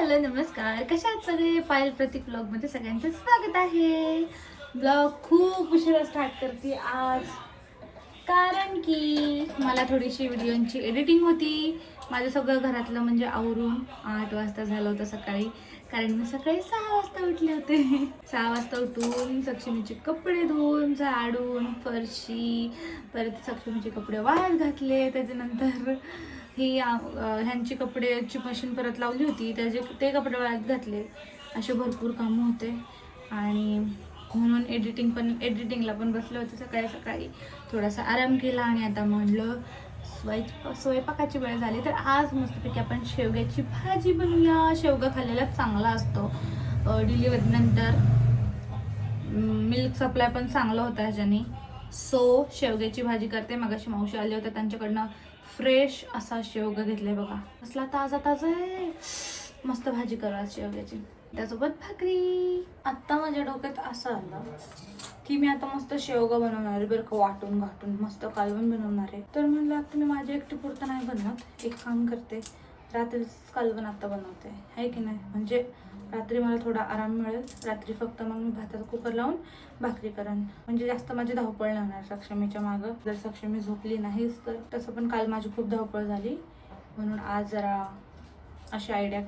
Hello नमस्कार, कशा आहात सगळे? पायल प्रतीक ब्लॉगमध्ये सगळ्यांचं स्वागत आहे. ब्लॉग खूप उशिरा स्टार्ट करते आज, कारण की मला थोडीशी व्हिडिओची एडिटिंग होती. माझं सगळं घरातलं म्हणजे आवरून 8 वाजता झालं होतं सकाळी, कारण मी सकाळी 6 वाजता उठले होते. 6 वाजता उठून सक्षमीचे कपडे धुवून झाडून फरशी, परत सक्षमीचे कपडे वाळत घातले. त्याच्यानंतर ही ह्यांची कपड्याची मशीन परत लावली होती, ते कपडे वाळत घातले. असे भरपूर कामं होते आणि म्हणून एडिटिंगला पण बसले होते सकाळी सकाळी. थोडासा आराम केला आणि आता म्हणलं स्वयंपाकाची वेळ झाली, तर आज मस्तपैकी आपण शेवग्याची भाजी बनवूया. शेवगा खाल्लेला चांगला असतो. डिलिव्हरीनंतर मिल्क सप्लाय पण चांगला होता ह्याच्याने. सो शेवग्याची भाजी करते. मगाशी मावशी आले होते, त्यांच्याकडनं फ्रेश असा शेवगा घेतलाय बघा. असला ताजा ताजा आहे. मस्त भाजी करा शेवग्याची, त्यासोबत भाकरी. आत्ता माझ्या डोक्यात असं आलं की मी आता मस्त शेवगा बनवणार आहे बरं का, वाटून घाटून मस्त कालवण बनवणार आहे. तर म्हणलं आता मी माझ्या एकटी पुरतं नाही बनवत, एक काम करते, रात्रीच कालवण आता बनवते, आहे की नाही. म्हणजे रात्री मला थोडा आराम मिळेल. रात्री फक्त मग मी भाताचा कुकर लावून भाकरी करेन, म्हणजे जास्त माझी धावपळ नाही होणार सक्षमीच्या मागं. जर सक्षमी झोपली नाहीच तर. तसं पण काल माझी खूप धावपळ झाली, म्हणून आज जरा अशी आयडिया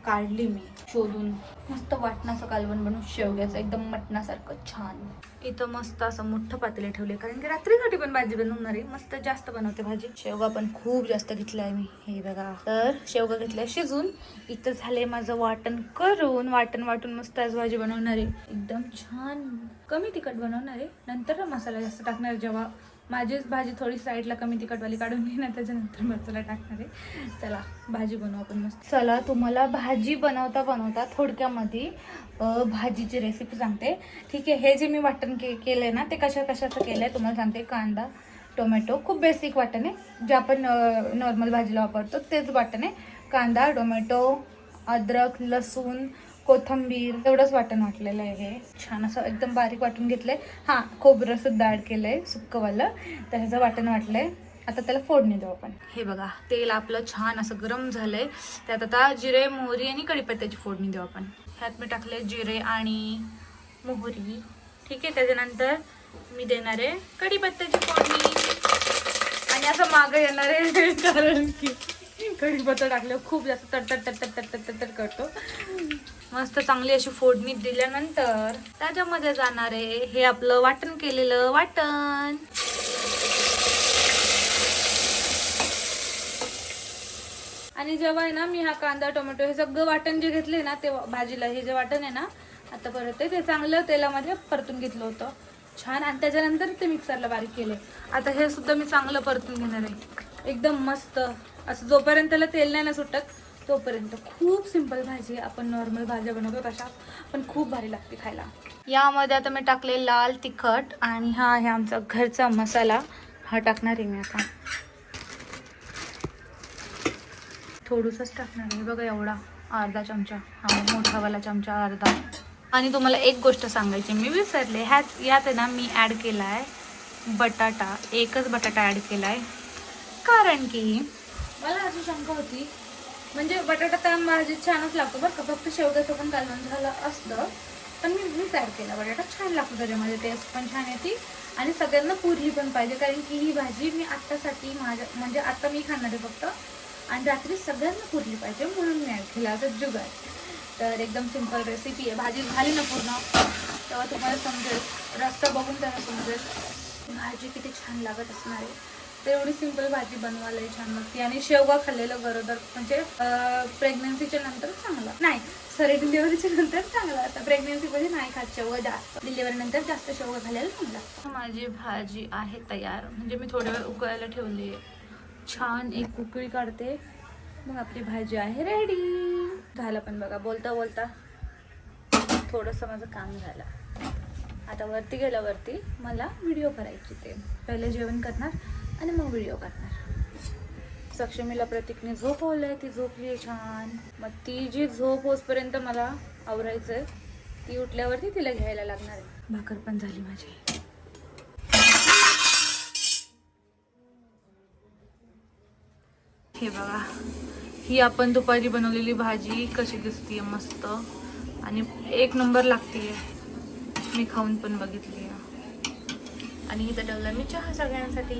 काढली मी शोधून. मस्त वाटणाचं कालवण बनवून शेवग्याचं एकदम मटणासारखं छान. इथं मस्त असं मोठं पातेले ठेवले, कारण की रात्रीसाठी पण भाजी बनवणार आहे. मस्त जास्त बनवते भाजी. शेवगा पण खूप जास्त घेतलाय मी, हे बघा. तर शेवगा घेतलाय शिजून. इथं झालंय माझं वाटण करून. वाटून मस्त आज भाजी बनवणार आहे, एकदम छान. कमी तिखट बनवणार आहे, नंतर मसाला जास्त टाकणार आहे. जेव्हा माझीच भाजी थोडी साईडला कमी तिखटवाली काढून घेणार, त्याच्यानंतर मसाला टाकणार आहे. चला भाजी बनवू आपण मस्त. चला तुम्हाला भाजी बनवता थोडक्यामध्ये भाजीची रेसिपी सांगते, ठीक आहे. हे जे मी वाटण केलंय ना, ते कशाचं केलंय तुम्हाला सांगते. कांदा टोमॅटो, खूप बेसिक वाटण आहे, जे आपण नॉर्मल भाजीला वापरतो तेच वाटण आहे. कांदा टोमॅटो अद्रक लसूण कोथिंबीर एवढंच वाटण वाटलेलं आहे. हे छान असं एकदम बारीक वाटून घेतलंय. हां, खोबरं सुद्धा ॲड केलंय सुक्कवालं, त्याचं वाटण वाटलंय. आता त्याला फोडणी देऊ आपण. हे बघा, तेल आपलं छान असं गरम झालंय. त्यात आता जिरे मोहरी आणि कढीपत्त्याची फोडणी देऊ आपण. ह्यात मी टाकले जिरे आणि मोहरी, ठीक आहे. त्याच्यानंतर मी देणार आहे कढीपत्त्याची फोडणी, आणि असं मागं येणार आहे कारण की कढीपत्ता टाकलं खूप जास्त तडतड करतो. मस्त चांगली अशी फोडणी दिल्यानंतर त्याच्यामध्ये जाणार आहे हे आपलं वाटण केलेलं वाटण. आणि जेव्हा आहे ना, मी हा कांदा टोमॅटो हे सगळं वाटण जे घेतले ना, ते भाजीला हे जे वाटण आहे ना, आता परत ते चांगलं तेलामध्ये परतून घेतलं होतं छान. आणि त्याच्यानंतर ते मिक्सरला बारीक केले. आता हे सुद्धा मी चांगलं परतून घेणार आहे एकदम मस्त असं. जोपर्यंत त्याला तेल नाही ना सुटत तोपर्यंत. खूप सिंपल भाजी, आपण नॉर्मल भाज्या बनवतो तशा, पण खूप भारी लागते खायला. यामध्ये आता मी टाकले लाल तिखट, आणि हा आहे आमचा घरचा मसाला, हा टाकणार आहे मी आता. थोडंसंच टाकणार आहे बघा, एवढा अर्धा चमचा, हा मोठावाला चमचा अर्धा. आणि तुम्हाला एक गोष्ट सांगायची मी विसरले, यात आहे ना मी ॲड केला आहे बटाटा. एकच बटाटा ॲड केला आहे, कारण की मला अशी शंका होती, म्हणजे बटाटा तर भाजीत छानच लागतो बरं का, फक्त शेवग्याचं पण कालवण झालं असतं, पण मीच ॲड केला बटाटा. छान लागतो त्याच्यामध्ये, टेस्ट पण छान येते आणि सगळ्यांना पुरली पण पाहिजे, कारण की ही भाजी मी आत्तासाठी म्हणजे आता मी खाणार आहे फक्त, आणि रात्री सगळ्यांना पुरली पाहिजे म्हणून मी ॲड केला. आता जुगाड. तर एकदम सिंपल रेसिपी आहे. भाजी झाली ना पूर्ण तेव्हा तुम्हाला समजेल, रस्ता बघून त्याला समजेल भाजी किती छान लागत असणार आहे. तर एवढी सिंपल भाजी बनवायला छान लागते. आणि शेवगा खाल्लेलं गरोदर म्हणजे प्रेग्नन्सीच्या नंतर चांगला नाही, सॉरी डिलिव्हरीच्या नंतर चांगला असतं. प्रेग्नन्सीमध्ये नाही खात शेवगा जास्त, डिलिव्हरीनंतर जास्त शेवगा खाल्लेलं चांगलं. माझी भाजी आहे तयार, म्हणजे मी थोड्या वेळ उकळायला ठेवली आहे. छान एक उकळी काढते, मग आपली भाजी आहे रेडी. झालं पण बघा, बोलता बोलता थोडंसं माझं काम झालं. आता वरती गेल्यावरती मला व्हिडिओ करायची, ते पहिले जेवण करणार आणि मग व्हिडिओ करणार. सक्षमीला प्रतीकने झोपवलंय, ती झोपली आहे छान. मग ती जी झोप होसपर्यंत मला आवरायचं आहे, ती उठल्यावरती तिला घ्यायला लागणार आहे. भाकर पण झाली माझी. हे बघा, ही आपण दुपारी बनवलेली भाजी कशी दिसतीये मस्त आणि एक नंबर लागतीये. मी खाऊन पण बघितली आणि इथं ठेवला मी चहा सगळ्यांसाठी.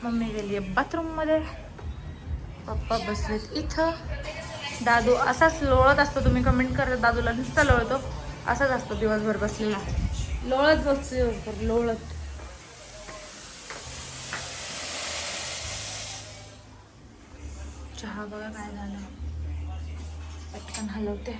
मम्मी गेली आहे बाथरूममध्ये, पप्पा बसलेत इथं. दादू असाच लोळत असतो, तुम्ही कमेंट करा दादूला नुसता लोळतो, असाच असतो दिवसभर बसलेला, लोळत बसतो दिवसभर लोळत. चहा बघा काय झालं, पटकन हलवते.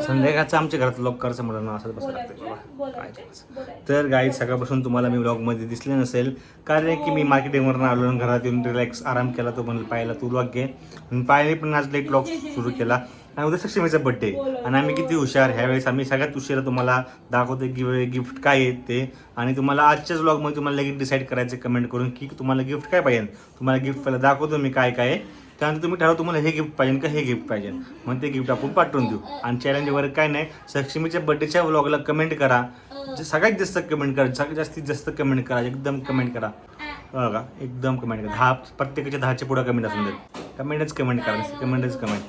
संध्याकाळचं आमच्या घरात लवकरचं मुलांना असं बसायला लागतं बाबा, काय करायचं. तर गाईड सकाळपासून तुम्हाला मी व्लॉगमध्ये दिसले नसेल, कारण की मी मार्केटिंगवरून आलो आणि घरात येऊन रिलॅक्स आराम केला. तो म्हणून पाहिला तू व्लॉग घे, पाहिले पण आज लेट व्लॉग सुरू केला. आणि उद्या सक्षमीचा बड्डे आणि आम्ही किती हुशार. ह्यावेळेस आम्ही सगळ्यात उशिरा तुम्हाला दाखवतो की गिफ्ट काय आहे ते. आणि तुम्हाला आजच्याच व्लॉगमध्ये तुम्हाला लगेच डिसाईड करायचं कमेंट करून की तुम्हाला गिफ्ट काय पाहिजे. तुम्हाला गिफ्ट पहिला दाखवतो मी काय काय आहे, त्यानंतर तुम्ही ठरवा तुम्हाला हे गिफ्ट पाहिजे का हे गिफ्ट पाहिजे, मग ते गिफ्ट आपण पाठवून देऊ. आणि चॅलेंज वगैरे काय नाही, सक्षमीच्या बड्डेच्या व्लॉगला कमेंट करा, सगळ्यात जास्त कमेंट करा, सगळ्यात जास्तीत जास्त कमेंट करा, एकदम कमेंट करा बघा, एकदम कमेंट करा. 10 प्रत्येकाच्या 10च्या पुढे कमेंट असून देत, कमेंटच कमेंट करा, कमेंटच कमेंट.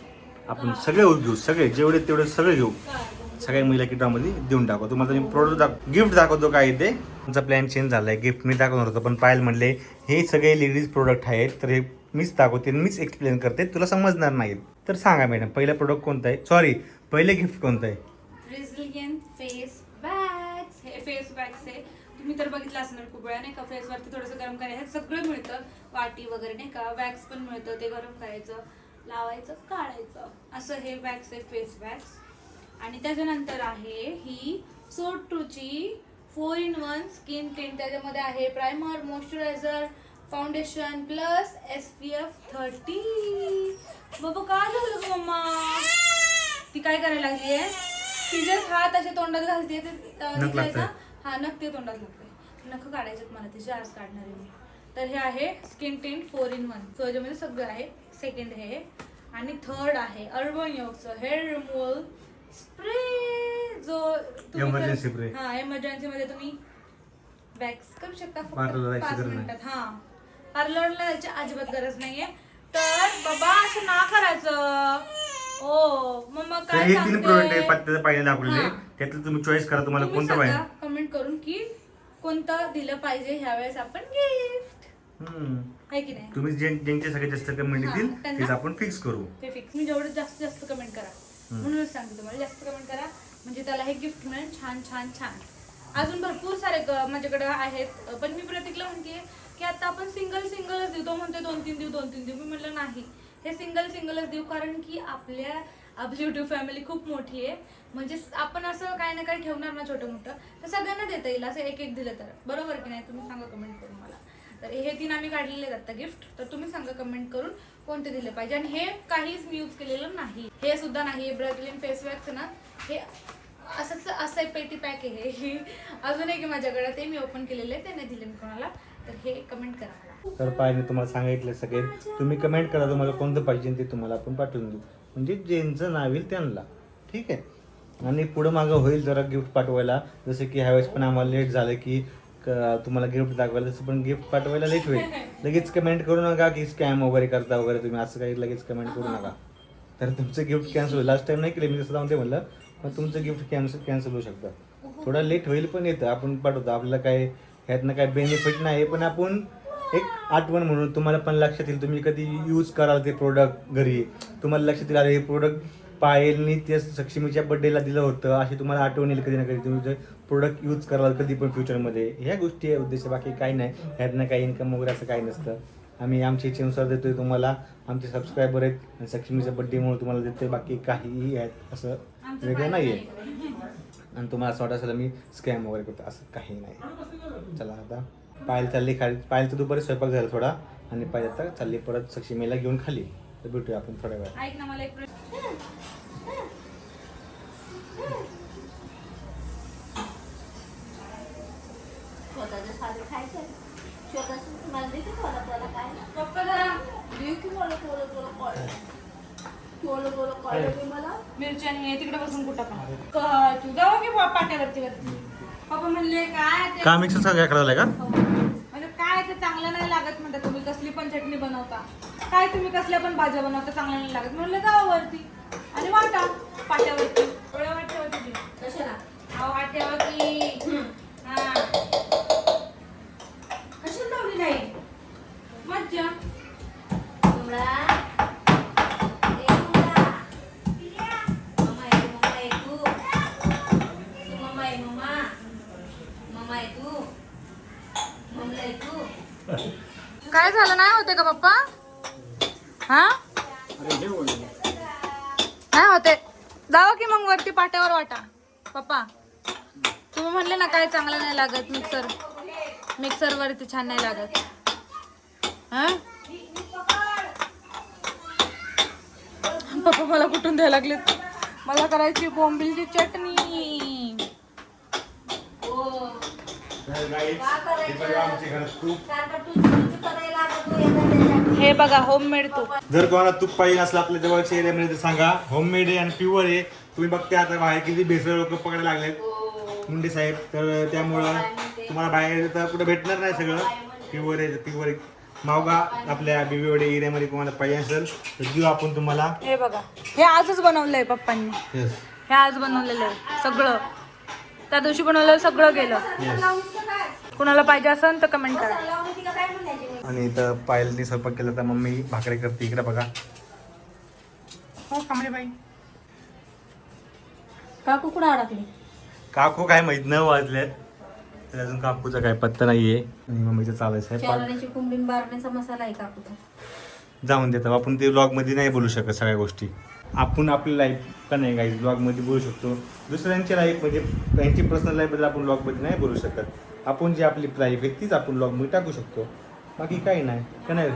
आपण सगळे घेऊ, सगळे जेवढे तेवढे सगळे घेऊ, सगळ्या महिला किटामध्ये देऊन टाकू. तुम्हाला मी प्रोडक्ट गिफ्ट दाखवतो काय ते. तुमचा प्लॅन चेंज झाला आहे, गिफ्ट मी दाखवणार होतो पण पायल म्हणले हे सगळे लेडीज प्रोडक्ट आहेत तर हे मीच दाखवते, मीच एक्सप्लेन करते, तुला समजणार नाहीत. तर सांगा मॅडम पहिला प्रोडक्ट कोणता आहे, सॉरी पहिले गिफ्ट कोणतं आहे. Resilient face wax. हे फेस वॅक्स आहे, तुम्ही तर बघितलं असणार खूप वेळा नाही का. फेसवरती थोडंसं गरम करायचं, सगळं मिळतं, वाटी वगैरे नाही का. वॅक्स पण मिळतं, ते गरम करायचं, लावायचं, काढायचं, असं हे वॅक्स आहे फेस वॅक्स. आणि त्याच्यानंतर आहे ही सो टूची 4-in-1 स्किन टिंट. त्याच्यामध्ये आहे primer, moisturiser, foundation plus SPF 30. बाबा काय झालं ग मम्मा, ती काय करायला लागली आहे, तिचेच हात असे तोंडात घालते. हा नख ते तोंडात लागते, नख काढायचे मला तिचे, आज काढणार आहे मी. तर हे आहे स्किन टिंट 4-in-1, त्याच्यामध्ये सगळं आहे. सेकंड हे आणि थर्ड आहे अर्बन योगचं हेअर रिमूव्हल स्प्रे, जो इमर्जन्सी स्प्रे. हा इमर्जन्सी मध्ये तुम्ही वॅक्स करू शकता फक्त पार्लरला 5 जायची मिनिटात. हा पार्लरला जायची अजिबात गरज नाहीये. तर बाबा असं ना करायचं. ओ मम्मा काय हे 3 प्रोडक्ट सांगते, आहे पत्त्याचं पाहिजे दाखवले, त्यातलं तुम्ही चॉईस करा तुम्हाला तुम्ही कोणतं पाहिजे. सांगा कमेंट करून की कोणतं दिलं पाहिजे ह्यावेळेस आपण गिफ्ट, आहे की नाही. तुम्ही ज्यांचे सगळ्यात जास्त कमेंट येतील तेच आपण फिक्स करू. ते फिक्स मी जेवढं जास्तीत जास्त कमेंट करा, म्हणूनच सांगते तुम्हाला जास्त कमेंट करा म्हणजे त्याला हे गिफ्ट मिळेल. छान छान छान. अजून भरपूर सारे माझ्याकडे आहेत, पण मी प्रतीकला म्हणते की आता आपण सिंगलच देऊ. तो म्हणतोय 2-3 देऊ. मी म्हटलं नाही, हे सिंगलच देऊ, कारण की आपली युट्यूब फॅमिली खूप मोठी आहे. म्हणजे आपण असं काही ना काही ठेवणार ना छोटं मोठं, तर सगळ्यांना देता येईल. असं एक दिलं तर बरोबर की नाही, तुम्ही सांगा कमेंट करून मला. तर हे 3 आम्ही काढलेले आहेत आता गिफ्ट, तर तुम्ही सांगा कमेंट करून कोणते दिले पाहिजे. आणि हे काहीच मी यूज केलेलं नाही, हे सुद्धा नाही. ब्राझिलियन फेस वॅक्स ना, हे असं पेटी पॅक आहे. हे अजून एक माझ्याकडे, ते मी ओपन केलेलं आहे, ते नाही दिले मी कोणाला. तर हे कमेंट करा मला. तर पाहिजे तुम्हाला सांगितलं सगळे, तुम्ही कमेंट करा तुम्हाला कोणतं पाहिजे ते तुम्हाला आपण पाठवून देऊ, म्हणजे ज्यांचं नाव येईल त्यांना. ठीक आहे. आणि पुढं मागं होईल जरा गिफ्ट पाठवायला, जसं की ह्यावेळेस पण आम्हाला लेट झालं की तुम्हाला गिफ्ट दाखवायला, तसं पण गिफ्ट पाठवायला लेट होईल. लगेच कमेंट करू नका की स्कॅम वगैरे करता वगैरे तुम्ही, असं काही लगेच कमेंट करू नका. तर तुमचं गिफ्ट कॅन्सल होईल. लास्ट टाइम नाही केलं मी, तसं जाऊन ते म्हणलं, पण तुमचं गिफ्ट कॅन्सल होऊ शकतं. थोडा लेट होईल पण येतं, आपण पाठवतो. आपल्याला काय ह्यातनं काय बेनिफिट नाही, पण आपण एक आठवण म्हणून तुम्हाला पण लक्षात येईल. तुम्ही कधी यूज कराल ते प्रोडक्ट घरी, तुम्हाला लक्षात येईल अरे हे प्रोडक्ट पायलनी ते सक्षमीच्या बड्डेला दिलं होतं, अशी तुम्हाला आठवण येईल कधी ना कधी. तुम्ही जर प्रोडक्ट यूज कराल कधी पण फ्युचरमध्ये, ह्या गोष्टी आहे उद्देश, बाकी काही नाही. ह्यातनं काही इन्कम वगैरे असं काही नसतं. आम्ही आमच्या इच्छेनुसार देतोय तुम्हाला. आमचे सबस्क्रायबर आहेत आणि सक्षमीच्या बड्डेमुळे तुम्हाला देतोय, बाकी काहीही आहेत असं वेगळं नाही आहे. आणि तुम्हाला असं वाटत असेल मी स्कॅम वगैरे करतो, असं काही नाही. चला आता पायल चालली खाली, पायलचा दुपारी स्वयंपाक झाला थोडा, आणि पायल आता चालली परत सक्षमीला घेऊन खाली. तर भेटूया आपण थोड्या वेळा. ऐक ना, मला एक मिरची आणि तिकडे बसून कुठं पण तू जाऊ की पाट्यावरती. पप्पा म्हणले काय ते- का मिक्सर सगळ्या करायला का म्हणजे काय ते चांगलं नाही लागत म्हणता, तुम्ही कसली पण चटणी बनवता, काय तुम्ही कसल्या पण भाज्या बनवता चांगलं नाही लागत. म्हणलं जावं वरती आणि वाटा पाट्यावरती एवढ्या वाट्यावरती कशाला वाट्यावरती हा कशाला लावली नाही मज्जा काय झालं नाही होते का पप्पा? हा नाही होते, जावा की मग वरती पाट्यावर वाटा. पप्पा तुम्ही म्हणले ना काय चांगलं नाही लागत, मिक्सर वरती छान नाही लागत. हा पप्पा मला कुठून द्यायला लागले, मला करायची बोंबिलची चटणी. हे बघा होममेड तूप. जर कोणाला तूप पाहिजे असलं आपल्या जवळच्या एरियामध्ये तर सांगा. होममेड आहे आणि प्युअर आहे. तुम्ही बघते आता बाहेर किती भेसळ लोक पकडायला लागलेत मुंडे साहेब, तर त्यामुळं तुम्हाला बाहेर तर कुठे भेटणार नाही. सगळं प्युअर आहे, प्युअर आहे. मावगा आपल्या बिबीवाडी एरियामध्ये कोणाला पाहिजे असेल तर देऊ आपण तुम्हाला. हे बघा, हे आजच बनवलंय पप्पांनी. येस हे आज बनवलेलं आहे सगळं, त्या दिवशी बनवलेलं सगळं गेलं. कुणाला पाहिजे असेल तर कमेंट करा. आणि इथं पायलनी स्वयंपाक केला तर मम्मी भाकरी करते. इकडे बघा. हो कांबळे बाई काकू कुठं अडकली? काकू काय माहित न वाजल्यात तर अजून काकूचा काय पत्ता नाहीये. आणि मम्मीचं चालायचं आहे. चालण्याची कुंभीन बारण्याचा मसाला आहे काकूचा. जाऊन देतात आपण ते व्लॉगमध्ये नाही बोलू शकत सगळ्या गोष्टी. आपण आपली लाईफ का नाही काही व्लॉगमध्ये बोलू शकतो. दुसऱ्यांची लाईफ म्हणजे त्यांची पर्सनल लाईफबद्दल आपण व्लॉगमध्ये नाही बोलू शकत. आपण जी आपली लाईफ आहे तीच आपण व्लॉगमध्ये टाकू शकतो. बाकी काही नाही का नाही.